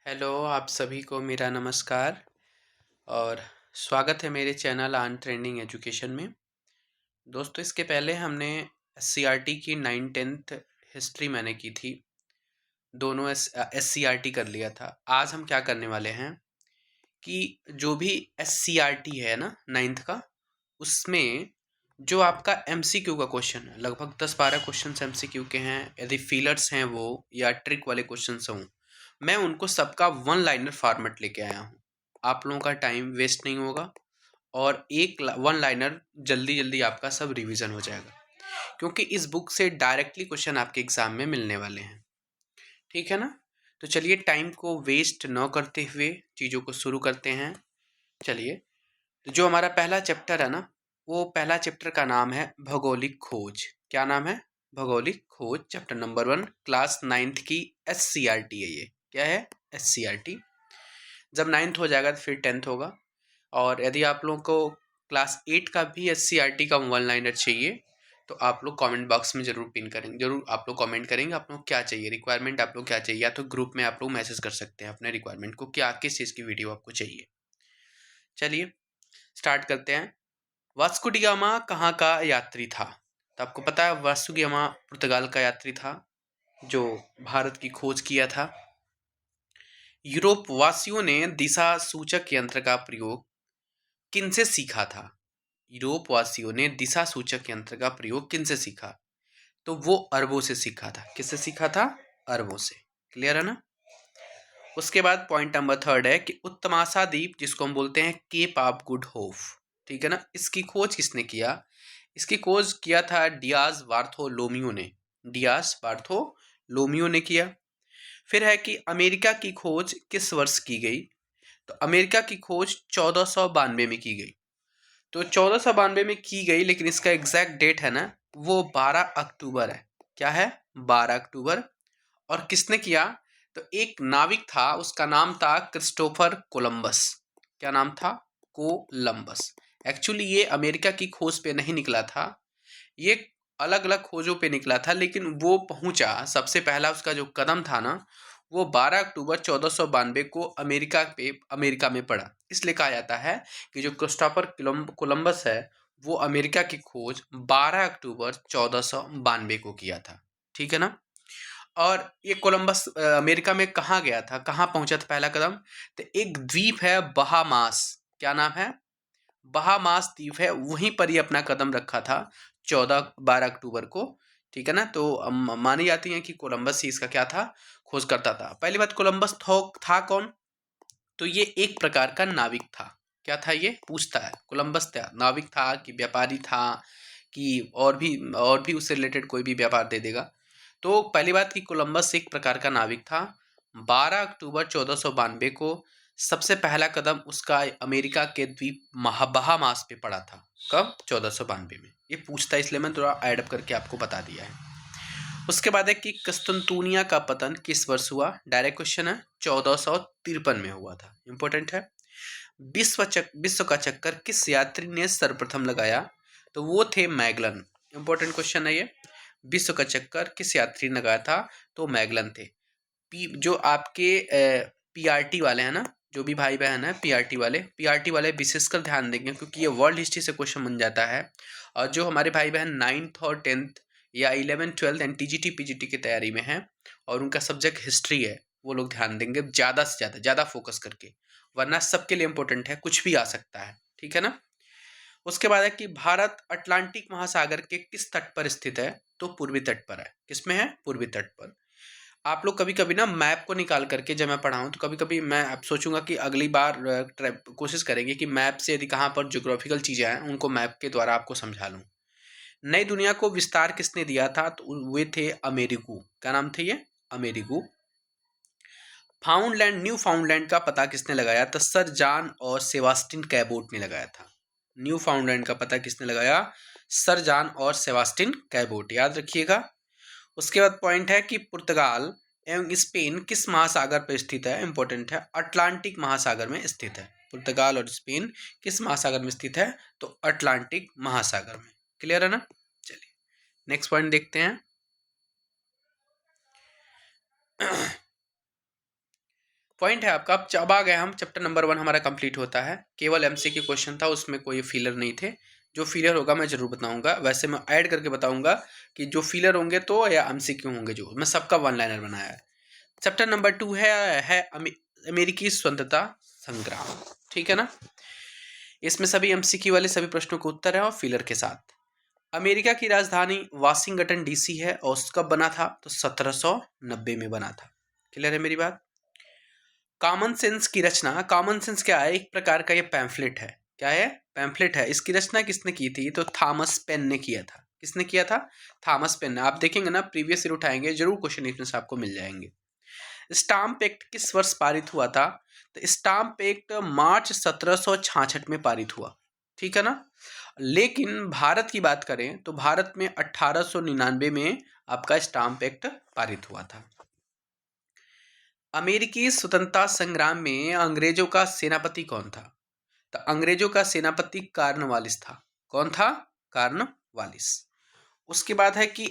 Hello, आप सभी को मेरा नमस्कार और स्वागत है मेरे चैनल ऑन ट्रेंडिंग एजुकेशन में। दोस्तों, इसके पहले हमने एससीईआरटी की 9-10th हिस्ट्री मैंने की थी। दोनों एससीईआरटी कर लिया था। आज हम क्या करने वाले हैं कि जो भी एससीईआरटी है ना 9th का, उसमें जो आपका एमसीक्यू का क्वेश्चन है, लगभग 10-12 क्वेश्चन एमसीक्यू के हैं। यदि फीलर्स हैं वो या ट्रिक वाले क्वेश्चन हों, मैं उनको सबका वन लाइनर फॉर्मेट लेके आया हूँ। आप लोगों का टाइम वेस्ट नहीं होगा और एक वन लाइनर जल्दी जल्दी आपका सब रिवीजन हो जाएगा, क्योंकि इस बुक से डायरेक्टली क्वेश्चन आपके एग्जाम में मिलने वाले हैं। ठीक है ना? तो चलिए, टाइम को वेस्ट न करते हुए चीज़ों को शुरू करते हैं। चलिए, तो जो हमारा पहला चैप्टर है ना, वो पहला चैप्टर का नाम है भौगोलिक खोज। क्या नाम है? भौगोलिक खोज, चैप्टर नंबर 1, क्लास 9th की एससीईआरटी है ये। क्या है? एससीईआरटी। जब 9th हो जाएगा तो फिर 10th होगा। और यदि आप लोगों को क्लास 8 का भी एससीईआरटी का वन लाइनर चाहिए तो आप लोग कमेंट बॉक्स में जरूर पिन करेंगे, जरूर आप लोग कमेंट करेंगे आप लोग क्या चाहिए, रिक्वायरमेंट आप लोग क्या चाहिए, या तो ग्रुप में आप लोग मैसेज कर सकते हैं अपने रिक्वायरमेंट को, क्या किस चीज़ की वीडियो आपको चाहिए। चलिए, स्टार्ट करते हैं। वास्को डी गामा कहाँ का यात्री था? तो आपको पता है वास्को डी गामा पुर्तगाल का यात्री था जो भारत की खोज किया था। यूरोप वासियों ने दिशा सूचक यंत्र का प्रयोग किनसे सीखा था? यूरोप वासियों ने दिशा सूचक यंत्र का प्रयोग किनसे सीखा? तो वो अरबों से सीखा था। किससे सीखा था? अरबों से। क्लियर है ना? उसके बाद पॉइंट नंबर 3 है कि उत्तमाशा द्वीप, जिसको हम बोलते हैं केप ऑफ गुड होप, ठीक है ना, इसकी खोज किसने किया? इसकी खोज किया था डियाज बार्थोलोमियो ने। डियाज बार्थोलोमियो ने किया। फिर है कि अमेरिका की खोज किस वर्ष की गई? तो अमेरिका की खोज 1492 में की गई। तो 1492 में की गई, लेकिन इसका एग्जैक्ट डेट है ना, वो 12 अक्टूबर है। क्या है? 12 अक्टूबर। और किसने किया? तो एक नाविक था, उसका नाम था क्रिस्टोफर कोलंबस। क्या नाम था? कोलंबस। एक्चुअली ये अमेरिका की खोज पे नहीं निकला था, ये अलग अलग खोजों पे निकला था, लेकिन वो पहुंचा, सबसे पहला उसका जो कदम था ना, वो 12 अक्टूबर 1492 को अमेरिका में पड़ा। इसलिए कहा जाता है कि जो क्रिस्टोफर कोलंबस है, वो अमेरिका की खोज 12 अक्टूबर 1492 को किया था। ठीक है ना? और ये कोलंबस अमेरिका में कहाँ गया था, कहाँ पहुंचा था पहला कदम? तो एक द्वीप है बहामास। क्या नाम है? बहामास द्वीप है, वहीं पर ही अपना कदम रखा था 12 अक्टूबर को। ठीक है ना? तो मानी जाती है कि कोलंबस ही इसका क्या था, खोज करता था। पहली बात, कोलंबस था कौन? तो ये एक प्रकार का नाविक था। क्या था? ये पूछता है, कोलंबस था नाविक था कि व्यापारी था कि और भी उससे रिलेटेड कोई भी व्यापार दे देगा। तो पहली बात कि कोलंबस एक प्रकार का नाविक था। 12 अक्टूबर 1492 को सबसे पहला कदम उसका अमेरिका के द्वीप बहामास पे पड़ा था। कब? 1492 में। ये पूछता है, इसलिए मैं थोड़ा एडअप करके आपको बता दिया है। उसके बाद है कि कस्तुनतुनिया का पतन किस वर्ष हुआ? डायरेक्ट क्वेश्चन है। 1453 में हुआ था। इंपॉर्टेंट है। विश्व का चक्कर किस यात्री ने सर्वप्रथम लगाया? तो वो थे मैगलन। इंपॉर्टेंट क्वेश्चन है ये। विश्व का चक्कर किस यात्री ने लगाया था? तो मैगलन थे। जो आपके पीआरटी वाले हैं ना, जो भी भाई बहन है पीआरटी वाले विशेषकर ध्यान देंगे, क्योंकि ये वर्ल्ड हिस्ट्री से क्वेश्चन बन जाता है। और जो हमारे भाई बहन 9th और 10th या 11th 12th and TGT PGT की तैयारी में है और उनका सब्जेक्ट हिस्ट्री है, वो लोग ध्यान देंगे ज़्यादा से ज़्यादा फोकस करके, वरना सबके लिए इंपॉर्टेंट है, कुछ भी आ सकता है। ठीक है ना? उसके बाद है कि भारत अटलांटिक महासागर के किस तट पर स्थित है? तो पूर्वी तट पर है। किसमें है? पूर्वी तट पर। आप लोग कभी कभी ना मैप को निकाल करके जब मैं पढ़ाऊँ तो कभी कभी मैं अब सोचूंगा कि अगली बार कोशिश करेंगे कि मैप से यदि कहाँ पर ज्योग्राफिकल चीज़ें हैं उनको मैप के द्वारा आपको समझा लूँ। नई दुनिया को विस्तार किसने दिया था? तो वे थे अमेरिगू। क्या नाम थे ये? अमेरिगू। न्यू फाउंडलैंड का पता किसने लगाया? तो सर जॉन और सेबास्टिन कैबोट ने लगाया था। न्यू फाउंडलैंड का पता किसने लगाया? सर जॉन और सेबास्टिन कैबोट, याद रखिएगा। उसके बाद पॉइंट है कि पुर्तगाल एवं स्पेन किस महासागर पर स्थित है? इंपॉर्टेंट है। अटलांटिक महासागर में स्थित है। पुर्तगाल और स्पेन किस महासागर में स्थित है? तो अटलांटिक महासागर में। क्लियर है ना? चलिए, नेक्स्ट पॉइंट देखते हैं। पॉइंट है आपका। अब आ गए हम, चैप्टर नंबर 1 हमारा कंप्लीट होता है। केवल एमसीक्यू क्वेश्चन था, उसमें कोई फिलर नहीं थे। जो फिलर होगा मैं जरूर बताऊंगा, वैसे मैं ऐड करके बताऊंगा कि जो फिलर होंगे तो या एमसीक्यू होंगे, जो मैं सबका वन लाइनर बनाया है। चैप्टर नंबर 2 है अमेरिकी स्वतंत्रता संग्राम, ठीक है ना। इसमें सभी एमसीक्यू वाले सभी प्रश्नों के उत्तर है और फिलर के साथ। अमेरिका की राजधानी वाशिंगटन डीसी है और कब बना था, तो 1790 में बना था। क्लियर है मेरी बात। कॉमन सेंस की रचना, कॉमन सेंस क्या है, एक प्रकार का ये पैम्फलेट है। क्या है, पैम्फलेट है। इसकी रचना किसने की थी, तो थॉमस पेन ने किया था। किसने किया था, थॉमस पेन ने। आप देखेंगे ना, प्रीवियस ईयर उठाएंगे जरूर क्वेश्चन इसमें से आपको मिल जाएंगे। स्टाम्प एक्ट किस वर्ष पारित हुआ था, तो स्टाम्प एक्ट मार्च 1766 में पारित हुआ, ठीक है ना। लेकिन भारत की बात करें तो भारत में 1899 में आपका स्टाम्प एक्ट पारित हुआ था। अमेरिकी स्वतंत्रता संग्राम में अंग्रेजों का सेनापति कौन था, तो अंग्रेजों का सेनापति कॉर्नवालिस था। कौन था, कॉर्नवालिस। उसके बाद है कि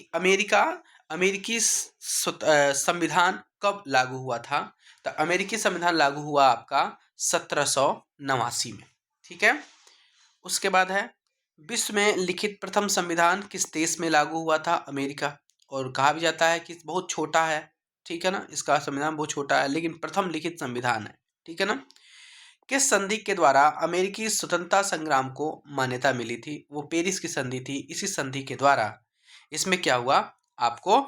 अमेरिकी संविधान कब लागू हुआ था, तो अमेरिकी संविधान लागू हुआ आपका 1789 में, ठीक है। उसके बाद है विश्व में लिखित प्रथम संविधान किस देश में लागू हुआ था, अमेरिका। और कहा भी जाता है कि बहुत छोटा है, ठीक है ना, इसका संविधान बहुत छोटा है लेकिन प्रथम लिखित संविधान है, ठीक है ना। किस संधि के द्वारा अमेरिकी स्वतंत्रता संग्राम को मान्यता मिली थी, वो पेरिस की संधि थी। इसी संधि के द्वारा इसमें क्या हुआ, आपको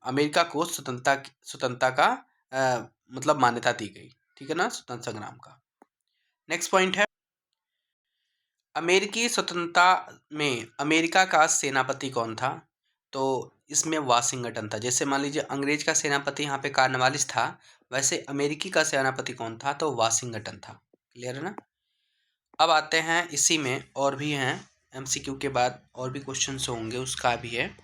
अमेरिका को स्वतंत्रता का मतलब मान्यता दी गई, ठीक है ना, स्वतंत्रता संग्राम का। नेक्स्ट पॉइंट है, अमेरिकी स्वतंत्रता में अमेरिका का सेनापति कौन था, तो इसमें वाशिंगटन था। जैसे मान लीजिए अंग्रेज का सेनापति यहाँ पे कॉर्नवालिस था, वैसे अमेरिकी का सेनापति कौन था, तो वाशिंगटन था। क्लियर है ना। अब आते हैं, इसी में और भी हैं एमसीक्यू के बाद और भी क्वेश्चंस होंगे, उसका भी है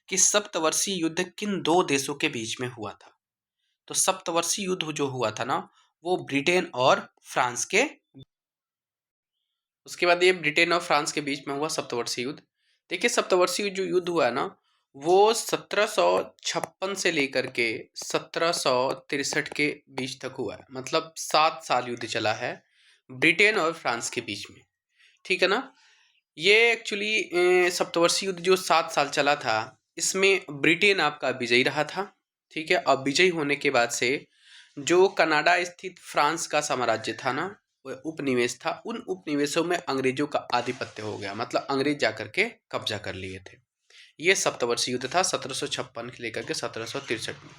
कि सप्तवर्षीय युद्ध किन दो देशों के बीच में हुआ था। तो सप्तवर्षीय युद्ध जो हुआ था ना, वो ब्रिटेन और फ्रांस के, उसके बाद ये ब्रिटेन और फ्रांस के बीच में हुआ सप्तवर्षीय युद्ध। देखिए सप्तवर्षीय जो युद्ध हुआ है ना, वो 1756 से लेकर के 1763 के बीच तक हुआ है। मतलब 7 साल युद्ध चला है ब्रिटेन और फ्रांस के बीच में, ठीक है ना। ये एक्चुअली सप्तवर्षीय युद्ध जो 7 साल चला था, इसमें ब्रिटेन आपका विजयी रहा था, ठीक है। अब विजयी होने के बाद से जो कनाडा स्थित फ्रांस का साम्राज्य था ना, वो उपनिवेश था, उन उपनिवेशों में अंग्रेजों का आधिपत्य हो गया। मतलब अंग्रेज जाकर के कब्जा कर लिए थे। ये सप्तवर्षीय युद्ध था 1756 से लेकर के 1763 में।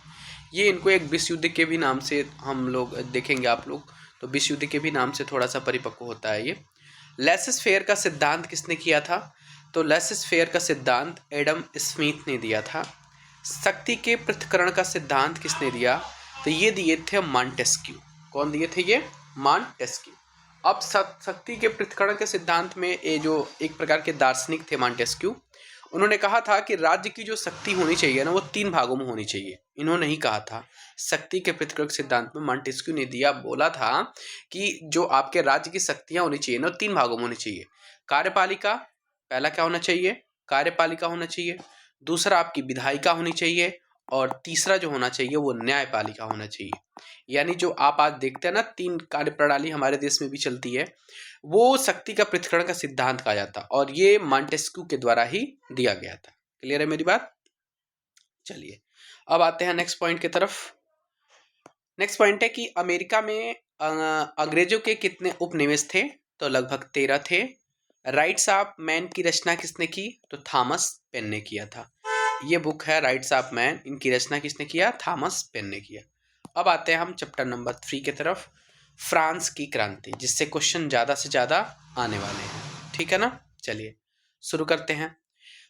ये इनको एक विश्व युद्ध के भी नाम से हम लोग देखेंगे, आप लोग तो विश्व युद्ध के भी नाम से थोड़ा सा परिपक्व होता है ये। लेसिस फेयर का सिद्धांत किसने किया था, तो लेसिस फेयर का सिद्धांत एडम स्मिथ ने दिया था। शक्ति के पृथक्करण का सिद्धांत किसने दिया, तो ये दिए थे मॉन्टेस्क्यू। कौन दिए थे, ये मॉन्टेस्क्यू। अब शक्ति के पृथक्करण के सिद्धांत में ये जो एक प्रकार के दार्शनिक थे मॉन्टेस्क्यू, उन्होंने कहा था कि राज्य की जो शक्ति होनी चाहिए ना, वो 3 भागों में होनी चाहिए। इन्होंने ही कहा था। शक्ति के पृथक्करण सिद्धांत में मॉन्टेस्क्यू ने दिया, बोला था कि जो आपके राज्य की शक्तियां होनी चाहिए ना, 3 भागों में होनी चाहिए। कार्यपालिका, पहला क्या होना चाहिए, कार्यपालिका होना चाहिए। दूसरा आपकी विधायिका होनी चाहिए, और तीसरा जो होना चाहिए वो न्यायपालिका होना चाहिए। यानी जो आप आज देखते हैं ना, 3 कार्य प्रणाली हमारे देश में भी चलती है, वो शक्ति का पृथक्करण का सिद्धांत कहा जाता, और ये मॉन्टेस्क्यू के द्वारा ही दिया गया था। क्लियर है मेरी बात। चलिए अब आते हैं नेक्स्ट पॉइंट की तरफ। नेक्स्ट पॉइंट है कि अमेरिका में अंग्रेजों के कितने उपनिवेश थे, तो लगभग 13 थे। राइट्स ऑफ मैन की रचना किसने की, तो थॉमस पेन ने किया था। ये बुक है राइट्स ऑफ मैन, इनकी रचना किसने किया, थॉमस पेन ने किया। अब आते हैं हम चैप्टर नंबर 3 की तरफ, फ्रांस की क्रांति, जिससे क्वेश्चन ज़्यादा से ज़्यादा आने वाले हैं, ठीक है ना। चलिए शुरू करते हैं।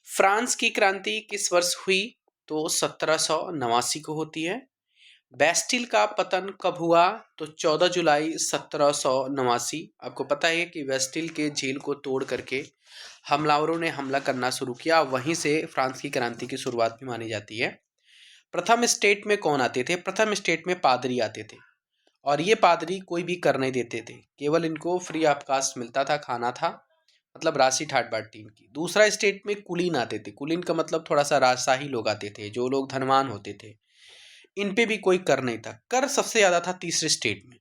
फ्रांस की क्रांति किस वर्ष हुई, तो 1789 को होती है। बेस्टिल का पतन कब हुआ, तो 14 जुलाई 1789। आपको पता है कि बेस्टिल के झील को तोड़ करके हमलावरों ने हमला करना शुरू किया, वहीं से फ्रांस की क्रांति की शुरुआत भी मानी जाती है। प्रथम स्टेट में कौन आते थे, प्रथम स्टेट में पादरी आते थे, और ये पादरी कोई भी कर नहीं देते थे, केवल इनको फ्री ऑफ कास्ट मिलता था, खाना था, मतलब राशि ठाट बांटती इनकी। दूसरा स्टेट में कुलीन आते थे, कुलीन का मतलब थोड़ा सा राजशाही लोग आते थे, जो लोग धनवान होते थे। इन पे भी कोई कर नहीं था। कर सबसे ज़्यादा था तीसरे स्टेट में,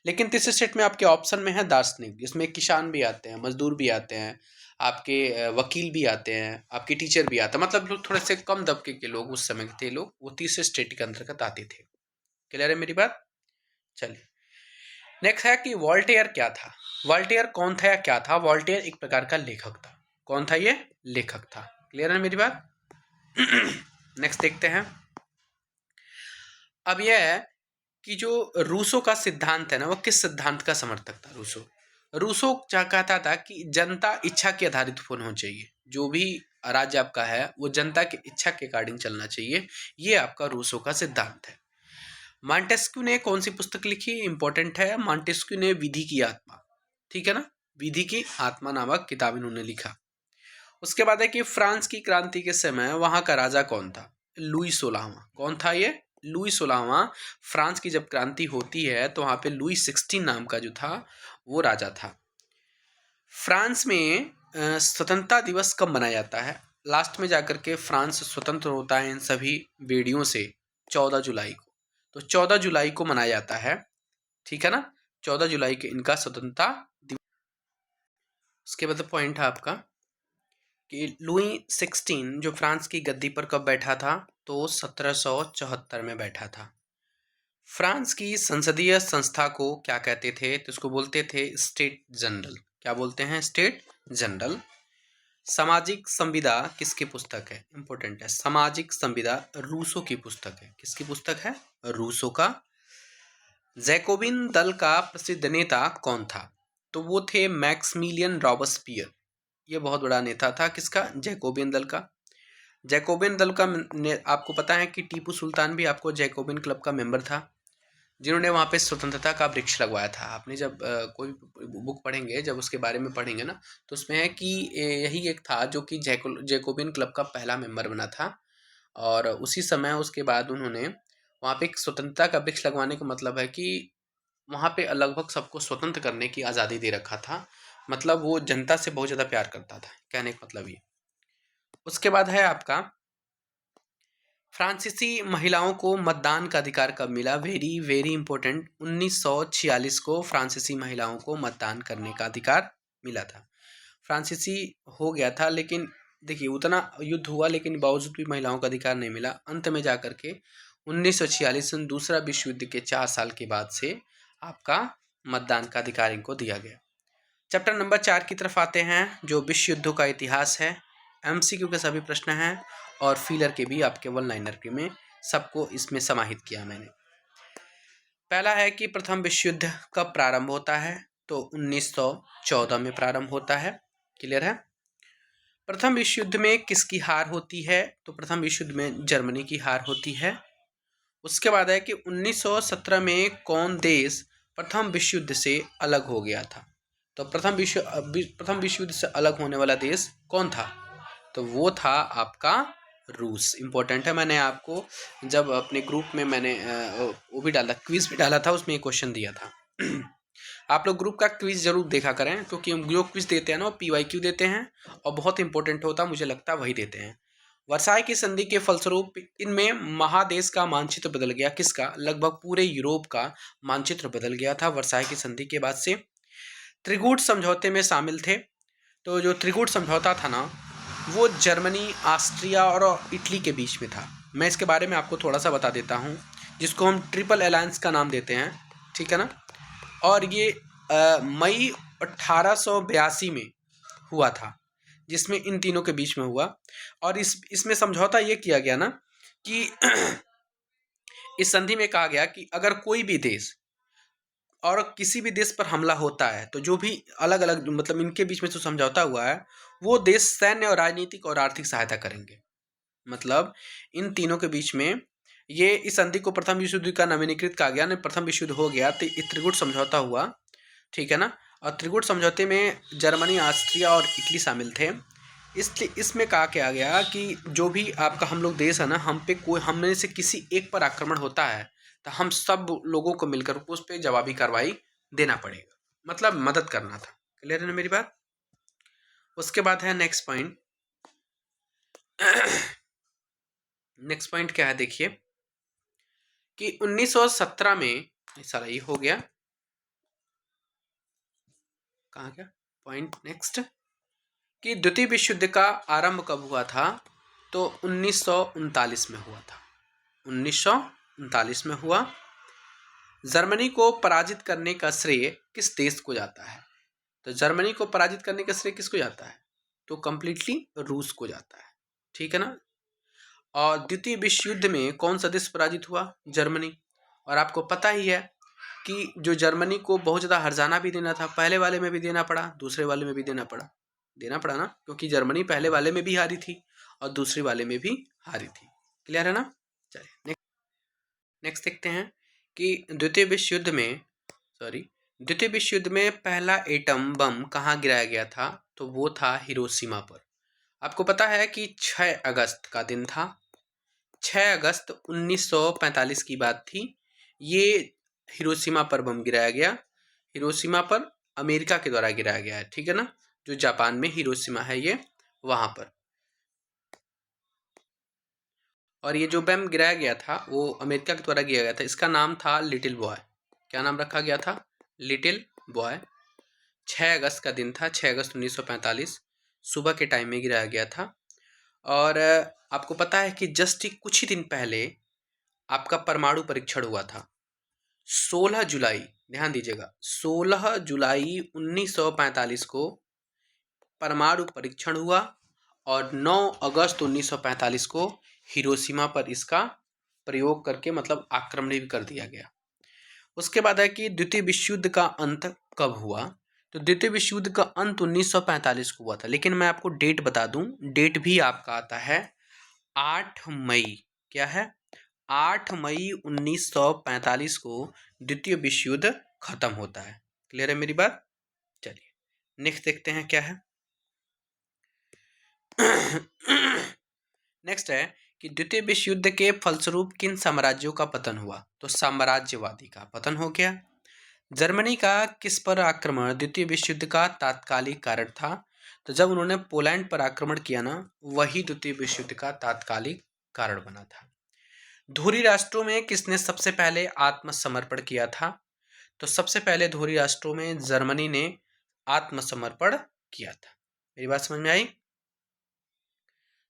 लेकिन तीसरे स्टेट में आपके ऑप्शन में है दार्शनिक, जिसमें किसान भी आते हैं, मजदूर भी आते हैं, आपके वकील भी आते हैं, आपके टीचर भी आते हैं, मतलब लोग थोड़े से कम दबके के लोग उस समय के थे, लोग वो तीसरे स्टेट के अंतर्गत आते थे। क्लियर है मेरी बात? चलिए नेक्स्ट है कि वॉल्टेयर क्या था। वॉल्टेयर कौन था या क्या था? वॉल्टेयर एक प्रकार का लेखक था। कौन था ये? लेखक था। क्लियर है मेरी बात? नेक्स्ट देखते हैं। अब यह है कि जो रूसो का सिद्धांत है ना, वो किस सिद्धांत का समर्थक था? रूसो क्या कहता था कि जनता इच्छा के आधारित होना चाहिए, जो भी राज्य आपका है वो जनता की इच्छा के अकॉर्डिंग चलना चाहिए। ये आपका रूसो का सिद्धांत है। मॉन्टेस्क्यू ने कौन सी पुस्तक लिखी? इंपॉर्टेंट है, मॉन्टेस्क्यू ने विधि की आत्मा, ठीक है ना, विधि की आत्मा नामक किताब इन्होंने लिखा। उसके बाद है कि फ्रांस की क्रांति के समय वहां का राजा कौन था? लुई 16वां। कौन था ये? लुई 16वां। फ्रांस की जब क्रांति होती है तो वहां पे लुई 16 नाम का जो था वो राजा था। फ्रांस में स्वतंत्रता दिवस कब मनाया जाता है? लास्ट में जाकर के फ्रांस स्वतंत्र होता है इन सभी बेड़ियों से 14 जुलाई को। तो 14 जुलाई को मनाया जाता है, ठीक है ना, 14 जुलाई के इनका स्वतंत्रता दिवस। उसके बाद पॉइंट है आपका कि लुई 16 जो फ्रांस की गद्दी पर कब बैठा था? तो 1774 में बैठा था। फ्रांस की संसदीय संस्था को क्या कहते थे? तो इसको बोलते थे स्टेट जनरल। क्या बोलते हैं? State general. सामाजिक संविदा किसकी पुस्तक है? इंपॉर्टेंट है, सामाजिक संविदा रूसो की पुस्तक है। किसकी पुस्तक है? रूसो का। जैकोबिन दल का प्रसिद्ध नेता कौन था? तो वो थे मैक्समिलियन रॉबस्पियर। ये बहुत बड़ा नेता था। किसका? जैकोबिन दल का। जैकोबिन दल का आपको पता है कि टीपू सुल्तान भी आपको जैकोबिन क्लब का मेंबर था, जिन्होंने वहाँ पे स्वतंत्रता का वृक्ष लगवाया था। आपने जब कोई बुक पढ़ेंगे, जब उसके बारे में पढ़ेंगे ना, तो उसमें है कि यही एक था जो कि जैकोबिन क्लब का पहला मेंबर बना था, और उसी समय उसके बाद उन्होंने वहाँ पे एक स्वतंत्रता का वृक्ष लगवाने का मतलब है कि वहाँ पे लगभग सबको स्वतंत्र करने की आज़ादी दे रखा था। मतलब वो जनता से बहुत ज़्यादा प्यार करता था, कहने का मतलब ये। उसके बाद है आपका फ्रांसीसी महिलाओं को मतदान का अधिकार कब मिला? वेरी वेरी इंपॉर्टेंट, 1946 को फ्रांसीसी महिलाओं को मतदान करने का अधिकार मिला था। फ्रांसीसी हो गया था, लेकिन देखिए उतना युद्ध हुआ लेकिन बावजूद भी महिलाओं का अधिकार नहीं मिला। अंत में जाकर के 1946 में दूसरा विश्व युद्ध के 4 साल के बाद से आपका मतदान का अधिकार इनको दिया गया। चैप्टर नंबर 4 की तरफ आते हैं, जो विश्व युद्धों का इतिहास है। एमसीक्यू के सभी प्रश्न हैं और फीलर के भी आपके वन लाइनर के में सबको इसमें समाहित किया मैंने। पहला है कि प्रथम विश्व युद्ध कब प्रारंभ होता है? तो 1914 में प्रारंभ होता है। क्लियर है? प्रथम विश्व युद्ध में किसकी हार होती है? तो प्रथम विश्व युद्ध में जर्मनी की हार होती है। उसके बाद है कि 1917 में कौन देश प्रथम विश्व युद्ध से अलग हो गया था? तो प्रथम विश्व युद्ध से अलग होने वाला देश कौन था? तो वो था आपका रूस। इंपॉर्टेंट है, मैंने आपको जब अपने ग्रुप में मैंने वो भी डाला, क्विज भी डाला था, उसमें एक क्वेश्चन दिया था। आप लोग ग्रुप का क्विज जरूर देखा करें, क्योंकि हम जो क्विज देते हैं ना वो PYQ देते हैं और बहुत इंपॉर्टेंट होता है, मुझे लगता है वही देते हैं। वर्साई की संधि के फलस्वरूप इनमें महादेश का मानचित्र बदल गया। किसका? लगभग पूरे यूरोप का मानचित्र बदल गया था वर्साई की संधि के बाद से। त्रिगुट समझौते में शामिल थे। तो जो त्रिगुट समझौता था ना, वो जर्मनी, ऑस्ट्रिया और इटली के बीच में था। मैं इसके बारे में आपको थोड़ा सा बता देता हूँ, जिसको हम ट्रिपल अलायंस का नाम देते हैं, ठीक है ना। और ये मई 1882 में हुआ था, जिसमें इन तीनों के बीच में हुआ। और इसमें समझौता ये किया गया ना कि इस संधि में कहा गया कि अगर कोई भी देश और किसी भी देश पर हमला होता है, तो जो भी अलग अलग मतलब इनके बीच में जो समझौता हुआ है, वो देश सैन्य और राजनीतिक और आर्थिक सहायता करेंगे। मतलब इन तीनों के बीच में ये इस संधि को प्रथम विश्व युद्ध का नवीनीकृत कहा गया। नहीं, प्रथम विश्व युद्ध हो गया तो त्रिगुट समझौता हुआ, ठीक है ना। और त्रिगुट समझौते में जर्मनी, ऑस्ट्रिया और इटली शामिल थे। इसलिए इसमें कहा क्या गया कि जो भी आपका हम लोग देश है ना, हम पे कोई हमने से किसी एक पर आक्रमण होता है तो हम सब लोगों को मिलकर उस पर जवाबी कार्रवाई देना पड़ेगा, मतलब मदद करना था। क्लियर है ना मेरी बात? उसके बाद है नेक्स्ट पॉइंट। नेक्स्ट पॉइंट क्या है देखिए, कि 1917 में, सारा ये हो गया, कहाँ गया पॉइंट, नेक्स्ट, कि द्वितीय विश्व युद्ध का आरंभ कब हुआ था? तो 1939 में हुआ था। 1939 में हुआ। जर्मनी को पराजित करने का श्रेय किस देश को जाता है? तो जर्मनी को पराजित करने का श्रेय किसको जाता है? तो कंप्लीटली रूस को जाता है, ठीक है ना। और द्वितीय विश्व युद्ध में कौन सा देश पराजित हुआ? जर्मनी। और आपको पता ही है कि जो जर्मनी को बहुत ज़्यादा हर्जाना भी देना था, पहले वाले में भी देना पड़ा, दूसरे वाले में भी देना पड़ा ना, क्योंकि जर्मनी पहले वाले में भी हारी थी और दूसरे वाले में भी हारी थी। क्लियर है ना? चलिए नेक्स्ट देखते हैं कि द्वितीय विश्व युद्ध में पहला एटम बम कहाँ गिराया गया था? तो वो था हिरोशिमा पर। आपको पता है कि 6 अगस्त का दिन था। 6 अगस्त 1945 की बात थी। ये हिरोशिमा पर बम गिराया गया। हिरोशिमा पर अमेरिका के द्वारा गिराया गया है, ठीक है ना। जो जापान में हिरोशिमा है ये, वहाँ पर। और ये जो बम गिराया गया था वो अमेरिका के द्वारा गिराया गया था। इसका नाम था लिटिल बॉय। क्या नाम रखा गया था? Little boy. 6 अगस्त का दिन था, 6 अगस्त 1945 सुबह के टाइम में गिराया गया था। और आपको पता है कि जस्ट ही कुछ ही दिन पहले आपका परमाणु परीक्षण हुआ था। 16 जुलाई, ध्यान दीजिएगा, 16 जुलाई 1945 को परमाणु परीक्षण हुआ और 9 अगस्त 1945 को हिरोशिमा पर इसका प्रयोग करके मतलब आक्रमण भी कर दिया गया। उसके बाद है कि द्वितीय विश्व युद्ध का अंत कब हुआ? तो द्वितीय विश्व युद्ध का अंत 1945 को हुआ था। लेकिन मैं आपको डेट बता दूं, डेट भी आपका आता है 8 मई। क्या है? 8 मई 1945 को द्वितीय विश्व युद्ध खत्म होता है। क्लियर है मेरी बात? चलिए नेक्स्ट देखते हैं क्या है। नेक्स्ट है कि द्वितीय विश्व युद्ध के फलस्वरूप किन साम्राज्यों का पतन हुआ? तो साम्राज्यवादी का पतन हो गया। जर्मनी का किस पर आक्रमण द्वितीय विश्व युद्ध का तात्कालिक कारण था? तो जब उन्होंने पोलैंड पर आक्रमण किया ना, वही द्वितीय विश्व युद्ध का तात्कालिक कारण बना था। धुरी राष्ट्रों में किसने सबसे पहले आत्मसमर्पण किया था? तो सबसे पहले धुरी राष्ट्रों में जर्मनी ने आत्मसमर्पण किया था। मेरी बात समझ में आई?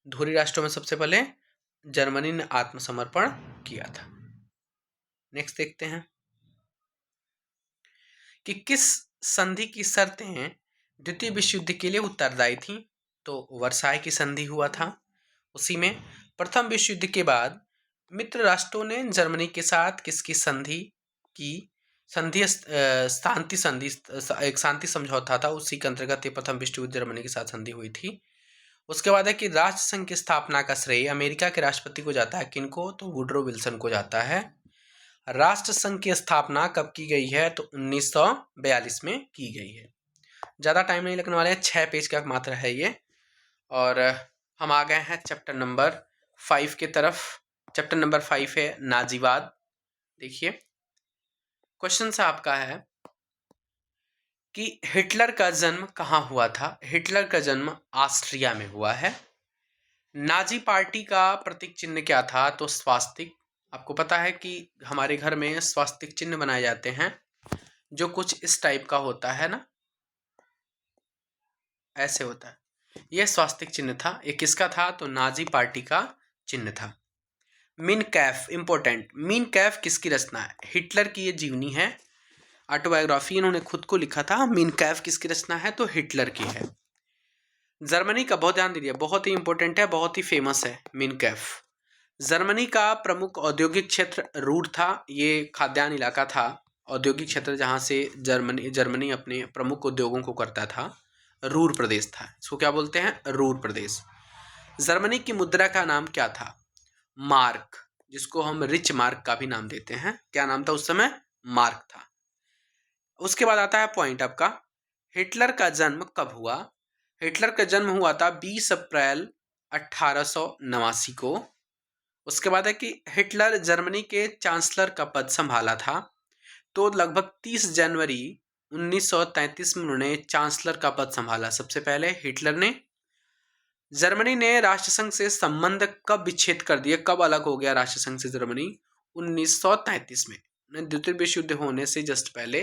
धुरी राष्ट्रों में सबसे पहले जर्मनी ने आत्मसमर्पण किया था। नेक्स्ट देखते हैं कि किस संधि की शर्तें द्वितीय विश्व युद्ध के लिए उत्तरदायी थीं? तो वर्साई की संधि हुआ था। उसी में प्रथम विश्व युद्ध के बाद मित्र राष्ट्रों ने जर्मनी के साथ किसकी संधि की? शांति संधि, एक शांति समझौता था, उसी के अंतर्गत ये प्रथम विश्व युद्ध जर्मनी के साथ संधि हुई थी। उसके बाद है कि राष्ट्र संघ की स्थापना का श्रेय अमेरिका के राष्ट्रपति को जाता है। किनको? तो वुडरो विल्सन को जाता है। राष्ट्र संघ की स्थापना कब की गई है? तो 1942 में की गई है। ज़्यादा टाइम नहीं लगने वाला है, 6 पेज का मात्र है ये। और हम आ गए हैं चैप्टर नंबर 5 की तरफ। चैप्टर नंबर 5 है नाजीवाद। देखिए क्वेश्चन से आपका है कि हिटलर का जन्म कहाँ हुआ था? हिटलर का जन्म ऑस्ट्रिया में हुआ है। नाजी पार्टी का प्रतीक चिन्ह क्या था? तो स्वास्तिक। आपको पता है कि हमारे घर में स्वास्तिक चिन्ह बनाए जाते हैं, जो कुछ इस टाइप का होता है ना, ऐसे होता है। यह स्वास्तिक चिन्ह था। ये किसका था? तो नाजी पार्टी का चिन्ह था। Mean Kaif, important, mean Kaif किसकी रचना है? हिटलर की ये जीवनी है, ऑटोबायोग्राफी, इन्होंने खुद को लिखा था। मीन कैफ किसकी रचना है? तो हिटलर की है। जर्मनी का, बहुत ध्यान दीजिए, बहुत ही इंपॉर्टेंट है, बहुत ही फेमस है मीन कैफ। जर्मनी का प्रमुख औद्योगिक क्षेत्र रूर था। ये खाद्यान्न इलाका था, औद्योगिक क्षेत्र जहाँ से जर्मनी अपने प्रमुख उद्योगों को करता था। रूर प्रदेश था, इसको क्या बोलते हैं? रूर प्रदेश। जर्मनी की मुद्रा का नाम क्या था? मार्क, जिसको हम रिच मार्क का भी नाम देते हैं। क्या नाम था उस समय? मार्क था। उसके बाद आता है पॉइंट आपका, हिटलर का जन्म कब हुआ? हिटलर का जन्म हुआ था 20 अप्रैल 1889 को। उसके बाद है कि हिटलर जर्मनी के चांसलर का पद संभाला था। तो लगभग 30 जनवरी 1933 में उन्होंने चांसलर का पद संभाला। सबसे पहले हिटलर ने। जर्मनी ने राष्ट्रसंघ से संबंध कब विच्छेद कर दिए? कब अलग हो गया राष्ट्रसंघ से जर्मनी? 1933 में। द्वितीय विश्व युद्ध होने से जस्ट पहले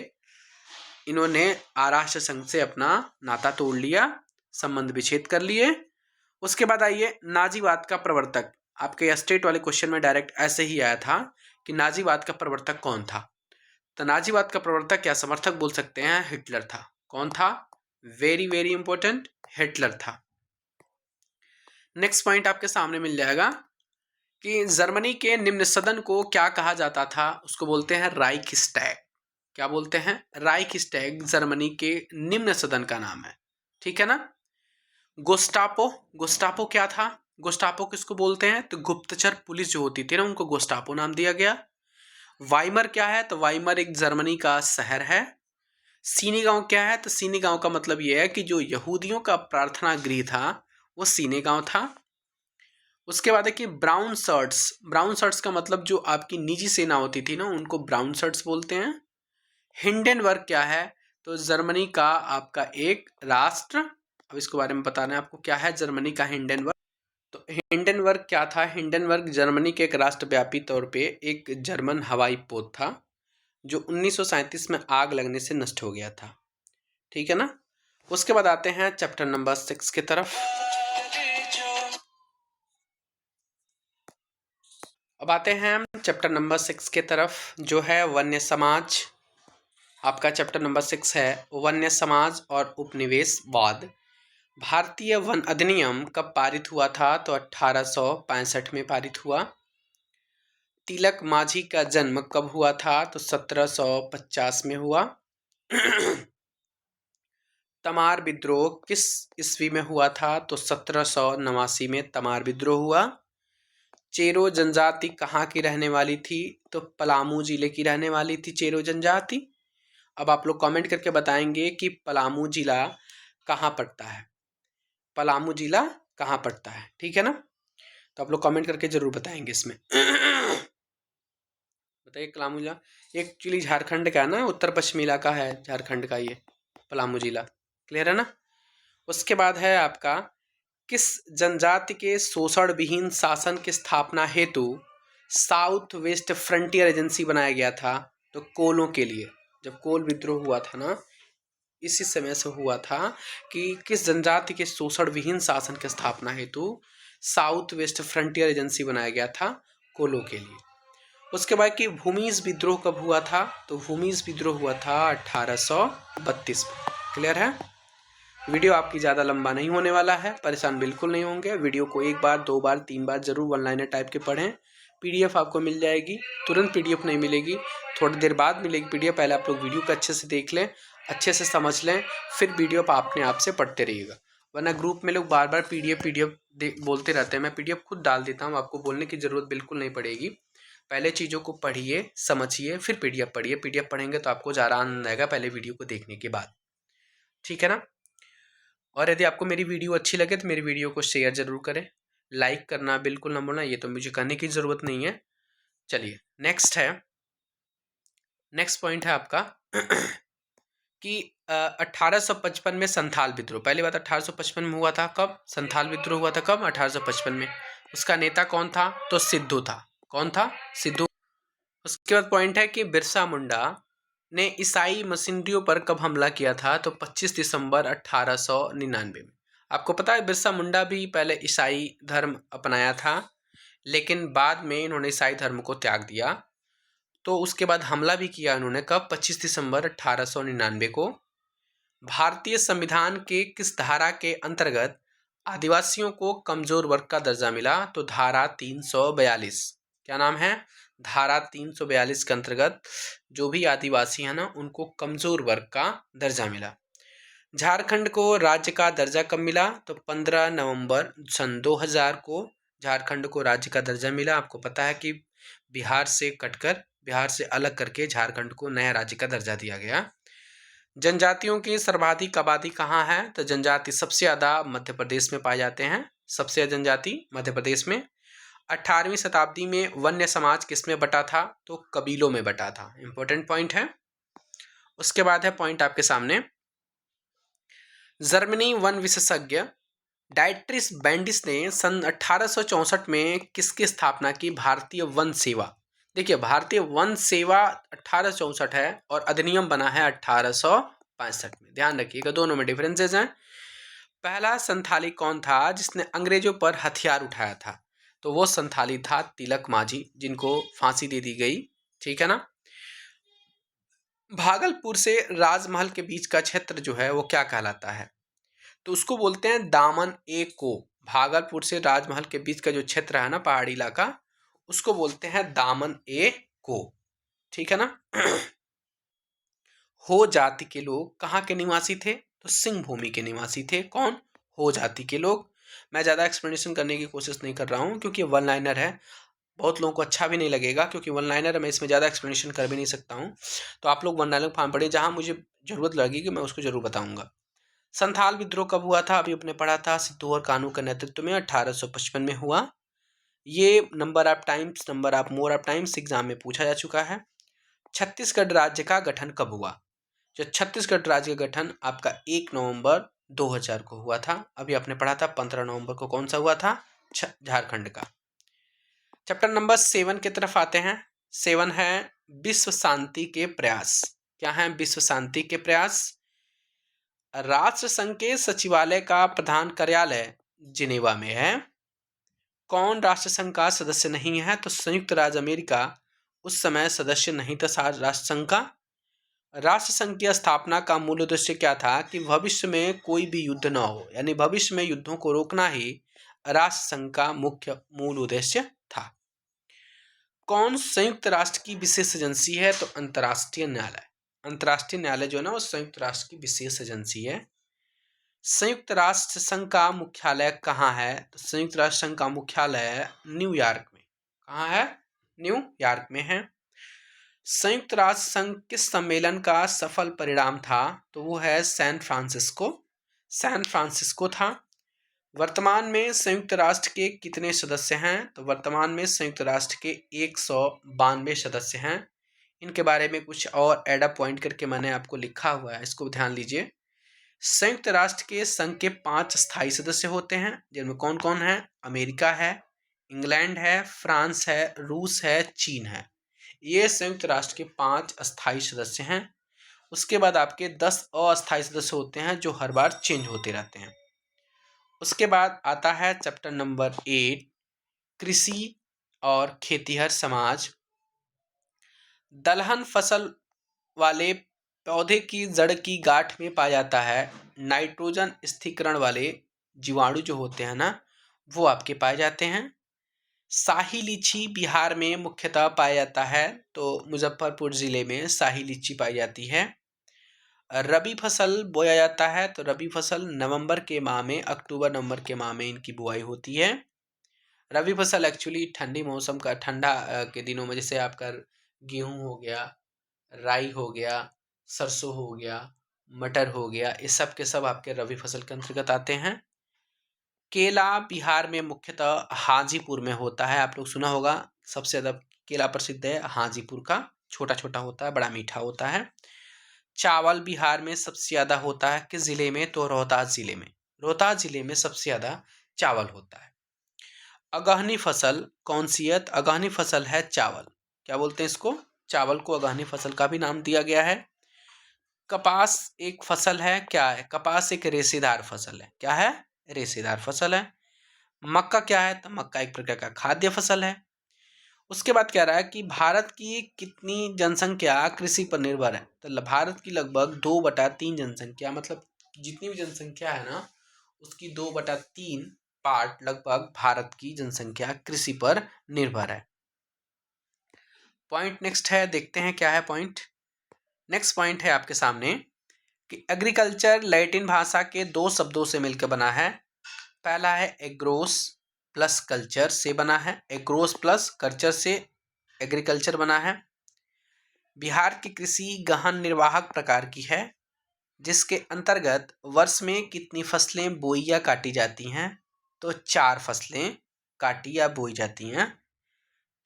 इन्होंने राष्ट्र संघ से अपना नाता तोड़ लिया, संबंध विच्छेद कर लिए। उसके बाद आइए नाजीवाद का प्रवर्तक। आपके स्टेट वाले क्वेश्चन में डायरेक्ट ऐसे ही आया था कि नाजीवाद का प्रवर्तक कौन था। तो नाजीवाद का प्रवर्तक या समर्थक बोल सकते हैं, हिटलर था। कौन था? वेरी वेरी इंपॉर्टेंट, हिटलर था। नेक्स्ट पॉइंट आपके सामने मिल जाएगा कि जर्मनी के निम्न सदन को क्या कहा जाता था? उसको बोलते हैं राइखस्टैग। क्या बोलते हैं? राइखस्टैग जर्मनी के निम्न सदन का नाम है, ठीक है ना। गोस्टापो, गोस्टापो क्या था? गोस्टापो किसको बोलते हैं? तो गुप्तचर पुलिस जो होती थी ना, उनको गोस्टापो नाम दिया गया। वाइमर क्या है? तो वाइमर एक जर्मनी का शहर है। सीनी गांव क्या है? तो सीनी गांव का मतलब यह है कि जो यहूदियों का प्रार्थना गृह था वो सीनी गांव था। उसके बाद है कि ब्राउन शर्ट्स, ब्राउन शर्ट्स का मतलब जो आपकी निजी सेना होती थी ना, उनको ब्राउन शर्ट्स बोलते हैं। हिंडनबर्ग क्या है? तो जर्मनी का आपका एक राष्ट्र, अब इसके बारे में बताना है आपको क्या है जर्मनी का हिंडनबर्ग। तो हिंडनबर्ग क्या था? हिंडनबर्ग जर्मनी के एक राष्ट्रव्यापी तौर पे एक जर्मन हवाई पोत था जो 1937 में आग लगने से नष्ट हो गया था, ठीक है ना। उसके बाद आते हैं चैप्टर नंबर 6 की तरफ। अब आते हैं चैप्टर नंबर 6 के तरफ, जो है वन्य समाज। आपका चैप्टर नंबर 6 है वन्य समाज और उपनिवेशवाद। भारतीय वन अधिनियम कब पारित हुआ था? तो 1865 में पारित हुआ। तिलक माझी का जन्म कब हुआ था? तो 1750 में हुआ। तमार विद्रोह किस ईस्वी में हुआ था? तो 1789 में तमार विद्रोह हुआ। चेरो जनजाति कहाँ की रहने वाली थी? तो पलामू जिले की रहने वाली थी चेरो जनजाति। अब आप लोग कमेंट करके बताएंगे कि पलामू जिला कहाँ पड़ता है, पलामू जिला कहाँ पड़ता है, ठीक है ना। तो आप लोग कमेंट करके जरूर बताएंगे इसमें। बताइए पलामू जिला एक्चुअली झारखंड का ना, उत्तर पश्चिमी इलाका है झारखंड का ये पलामू जिला, क्लियर है ना। उसके बाद है आपका किस जनजाति के शोषण विहीन शासन की स्थापना हेतु साउथ वेस्ट फ्रंटियर एजेंसी बनाया गया था? तो कोलों के लिए, जब कोल विद्रोह हुआ था ना, इसी समय से हुआ था कि किस जनजाति के शोषण विहीन शासन की स्थापना हेतु साउथ वेस्ट फ्रंटियर एजेंसी बनाया गया था कोलों के लिए। उसके बाद कि भूमिज विद्रोह कब हुआ था? तो भूमिज विद्रोह हुआ था 1832 में, क्लियर है। वीडियो आपकी ज़्यादा लंबा नहीं होने वाला है, परेशान बिल्कुल नहीं होंगे। वीडियो को एक बार, दो बार, तीन बार जरूर वन लाइनर टाइप के पढ़ें। पीडीएफ आपको मिल जाएगी, तुरंत पीडीएफ नहीं मिलेगी, थोड़ी देर बाद मिलेगी पीडीएफ। पहले आप लोग वीडियो को अच्छे से देख लें, अच्छे से समझ लें, फिर वीडियो अपने आप से पढ़ते रहिएगा। वरना ग्रुप में लोग बार बार पीडीएफ बोलते रहते हैं। मैं पीडीएफ खुद डाल देता हूँ, आपको बोलने की ज़रूरत बिल्कुल नहीं पड़ेगी। पहले चीज़ों को पढ़िए, समझिए, फिर पीडीएफ पढ़िए। पीडीएफ पढ़ेंगे तो आपको ज़्यादा आनंद आएगा पहले वीडियो को देखने के बाद, ठीक है ना। और यदि आपको मेरी वीडियो अच्छी लगे तो मेरी वीडियो को शेयर जरूर करें, लाइक करना बिल्कुल ना भूलना, ये तो मुझे करने की ज़रूरत नहीं है। चलिए नेक्स्ट है, नेक्स्ट पॉइंट है आपका कि 1855 में संथाल विद्रोह। पहली बात 1855 में हुआ था, कब? संथाल विद्रोह हुआ था कब? 1855 में। उसका नेता कौन था? तो सिद्धू था। कौन था? सिद्धू। उसके बाद पॉइंट है कि बिरसा मुंडा ने ईसाई मशीनरियों पर कब हमला किया था? तो 25 दिसंबर 1899 में। आपको पता है बिरसा मुंडा भी पहले ईसाई धर्म अपनाया था, लेकिन बाद में इन्होंने ईसाई धर्म को त्याग दिया। तो उसके बाद हमला भी किया इन्होंने, कब? 25 दिसंबर 1899 को। भारतीय संविधान के किस धारा के अंतर्गत आदिवासियों को कमजोर वर्ग का दर्जा मिला? तो धारा 342। क्या नाम है? धारा 342 के अंतर्गत जो भी आदिवासी है ना, उनको कमजोर वर्ग का दर्जा मिला। झारखंड को राज्य का दर्जा कब मिला? तो 15 नवंबर सन 2000 को झारखंड को राज्य का दर्जा मिला। आपको पता है कि बिहार से कटकर, बिहार से अलग करके झारखंड को नया राज्य का दर्जा दिया गया। जनजातियों की सर्वाधिक आबादी कहाँ है? तो जनजाति सबसे ज़्यादा मध्य प्रदेश में पाए जाते हैं, सबसे ज़्यादा जनजाति मध्य प्रदेश में। 18वीं शताब्दी में वन्य समाज किसमें बटा था? तो कबीलों में बटा था। इंपॉर्टेंट पॉइंट है। उसके बाद है पॉइंट आपके सामने, जर्मनी वन विशेषज्ञ डाइट्रिस बेंडिस ने सन 1864 में किसकी स्थापना की? भारतीय वन सेवा। देखिए, भारतीय वन सेवा 1864 है और अधिनियम बना है 1865 में। ध्यान रखिएगा, दोनों में डिफरेंसेस हैं। पहला संथाली कौन था जिसने अंग्रेजों पर हथियार उठाया था? तो वो संथाली था तिलक माझी, जिनको फांसी दे दी गई। ठीक है ना। भागलपुर से राजमहल के बीच का क्षेत्र जो है वो क्या कहलाता है? तो उसको बोलते हैं दामन ए को। भागलपुर से राजमहल के बीच का जो क्षेत्र है ना, पहाड़ी इलाका, उसको बोलते हैं दामन ए को। ठीक है ना। हो जाति के लोग कहाँ के निवासी थे? तो सिंह भूमि के निवासी थे। कौन? हो जाति के लोग। मैं ज़्यादा एक्सप्लेनेशन करने की कोशिश नहीं कर रहा हूँ क्योंकि वन लाइनर है, बहुत लोगों को अच्छा भी नहीं लगेगा क्योंकि वन लाइनर है, मैं इसमें ज़्यादा एक्सप्लेनेशन कर भी नहीं सकता हूँ। तो आप लोग वन लाइनर फॉर्म पढ़िए, जहाँ मुझे ज़रूरत लगेगी मैं उसको ज़रूर बताऊँगा। संथाल विद्रोह कब हुआ था? अभी अपने पढ़ा था, सिद्धू और कानू के नेतृत्व में 1855 में हुआ। ये number of times, number of more of times exam में पूछा जा चुका है। छत्तीसगढ़ राज्य का गठन कब हुआ? जो छत्तीसगढ़ राज्य का गठन आपका 1 नवंबर 2000 को हुआ था। अभी आपने पढ़ा था 15 नवंबर को कौन सा हुआ था? झारखंड का। चैप्टर नंबर 7 की तरफ आते हैं। 7 है विश्व शांति के प्रयास। क्या है विश्व शांति के प्रयास? राष्ट्र संघ के सचिवालय का प्रधान कार्यालय जिनेवा में है। कौन राष्ट्र संघ का सदस्य नहीं है? तो संयुक्त राज्य अमेरिका उस समय सदस्य नहीं था राष्ट्र संघ का। राष्ट्र संघ की स्थापना का मूल उद्देश्य क्या था? कि भविष्य में कोई भी युद्ध न हो, यानी भविष्य में युद्धों को रोकना ही राष्ट्र संघ का मुख्य मूल उद्देश्य था। कौन संयुक्त राष्ट्र की विशेष एजेंसी है? तो अंतर्राष्ट्रीय न्यायालय। अंतर्राष्ट्रीय न्यायालय जो है ना, वो संयुक्त राष्ट्र की विशेष एजेंसी है। संयुक्त राष्ट्र संघ का मुख्यालय कहाँ है? तो संयुक्त राष्ट्र संघ का मुख्यालय न्यूयॉर्क में। कहाँ है? न्यूयॉर्क में है। संयुक्त राष्ट्र संघ किस सम्मेलन का सफल परिणाम था? तो वो है सैन फ्रांसिस्को। सैन फ्रांसिस्को था। वर्तमान में संयुक्त राष्ट्र के कितने सदस्य हैं? तो वर्तमान में संयुक्त राष्ट्र के 192 सदस्य हैं। इनके बारे में कुछ और एडअप पॉइंट करके मैंने आपको लिखा हुआ है, इसको ध्यान लीजिए। संयुक्त राष्ट्र के संघ के 5 स्थायी सदस्य होते हैं, जिनमें कौन कौन है? अमेरिका है, इंग्लैंड है, फ्रांस है, रूस है, चीन है। ये संयुक्त राष्ट्र के 5 अस्थायी सदस्य हैं। उसके बाद आपके 10 अस्थायी सदस्य होते हैं जो हर बार चेंज होते रहते हैं। उसके बाद आता है चैप्टर नंबर 8, कृषि और खेतीहर समाज। दलहन फसल वाले पौधे की जड़ की गांठ में पाया जाता है नाइट्रोजन स्थिरीकरण वाले जीवाणु जो होते हैं ना, वो आपके पाए जाते हैं। शाही लीची बिहार में मुख्यतः पाया जाता है, तो मुजफ्फरपुर जिले में शाही लीची पाई जाती है। रबी फसल बोया जाता है, तो रबी फसल नवंबर के माह में, अक्टूबर नवंबर के माह में इनकी बुआई होती है। रबी फसल एक्चुअली ठंडी मौसम का, ठंडा के दिनों में, जैसे आपका गेहूं हो गया, राई हो गया, सरसों हो गया, मटर हो गया, ये सब के सब आपके रबी फसल के अंतर्गत आते हैं। केला बिहार में मुख्यतः हाजीपुर में होता है। आप लोग सुना होगा, सबसे ज़्यादा केला प्रसिद्ध है हाजीपुर का। छोटा छोटा होता है, बड़ा मीठा होता है। चावल बिहार में सबसे ज़्यादा होता है किस ज़िले में? तो रोहतास ज़िले में। रोहतास ज़िले में सबसे ज़्यादा चावल होता है। अगहनी फसल कौन सी है? तो अगहनी फसल है चावल। क्या बोलते हैं इसको? चावल को अगहनी फसल का भी नाम दिया गया है। कपास एक फसल है, क्या है? कपास एक रेशेदार फसल है। क्या है? रेशेदार फसल है। मक्का क्या है? तो मक्का एक प्रकार का खाद्य फसल है। उसके बाद कह रहा है कि भारत की कितनी जनसंख्या कृषि पर निर्भर है? तो भारत की लगभग 2/3 जनसंख्या, मतलब जितनी भी जनसंख्या है ना, उसकी 2/3 पार्ट लगभग भारत की जनसंख्या कृषि पर निर्भर है। पॉइंट नेक्स्ट है, देखते हैं क्या है पॉइंट। नेक्स्ट पॉइंट है आपके सामने कि एग्रीकल्चर लैटिन भाषा के 2 शब्दों से मिलकर बना है। पहला है एग्रोस प्लस कल्चर से बना है। एग्रोस प्लस कल्चर से एग्रीकल्चर बना है। बिहार की कृषि गहन निर्वाहक प्रकार की है, जिसके अंतर्गत वर्ष में कितनी फसलें बोई या काटी जाती हैं? तो 4 फसलें काटी या बोई जाती हैं।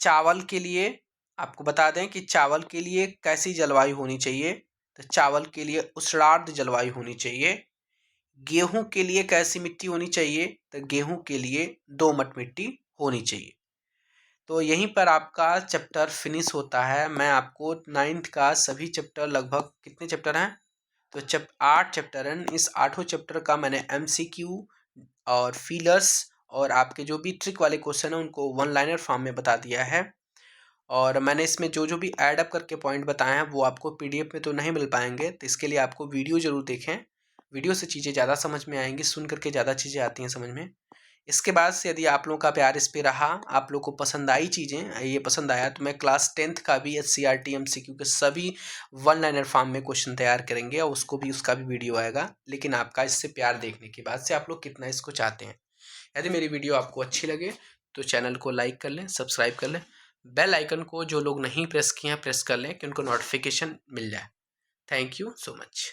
चावल के लिए आपको बता दें कि चावल के लिए कैसी जलवायु होनी चाहिए? तो चावल के लिए उष्णार्द्र जलवायु होनी चाहिए। गेहूं के लिए कैसी मिट्टी होनी चाहिए? तो गेहूं के लिए दोमट मिट्टी होनी चाहिए। तो यहीं पर आपका चैप्टर फिनिश होता है। मैं आपको 9th का सभी चैप्टर, लगभग कितने चैप्टर हैं, तो 8 चैप्टर हैं। इस 8 चैप्टर का मैंने MCQ और फीलर्स और आपके जो भी ट्रिक वाले क्वेश्चन हैं उनको वन लाइनर फॉर्म में बता दिया है। और मैंने इसमें जो जो भी ऐड अप करके पॉइंट बताए हैं वो आपको PDF में तो नहीं मिल पाएंगे, तो इसके लिए आपको वीडियो ज़रूर देखें। वीडियो से चीज़ें ज़्यादा समझ में आएंगी, सुन करके ज़्यादा चीज़ें आती हैं समझ में। इसके बाद से यदि आप लोगों का प्यार इस पे रहा, आप लोग को पसंद आई चीज़ें, ये पसंद आया, तो मैं क्लास 10th का भी SCRT MCQ के सभी वन लाइनर फॉर्म में क्वेश्चन तैयार करेंगे और उसका भी वीडियो आएगा। लेकिन आपका इससे प्यार देखने के बाद से आप लोग कितना इसको चाहते हैं। यदि मेरी वीडियो आपको अच्छी लगे तो चैनल को लाइक कर लें, सब्सक्राइब कर लें, बेल आइकन को जो लोग नहीं प्रेस किए हैं प्रेस कर लें कि उनको नोटिफिकेशन मिल जाए। Thank you so much.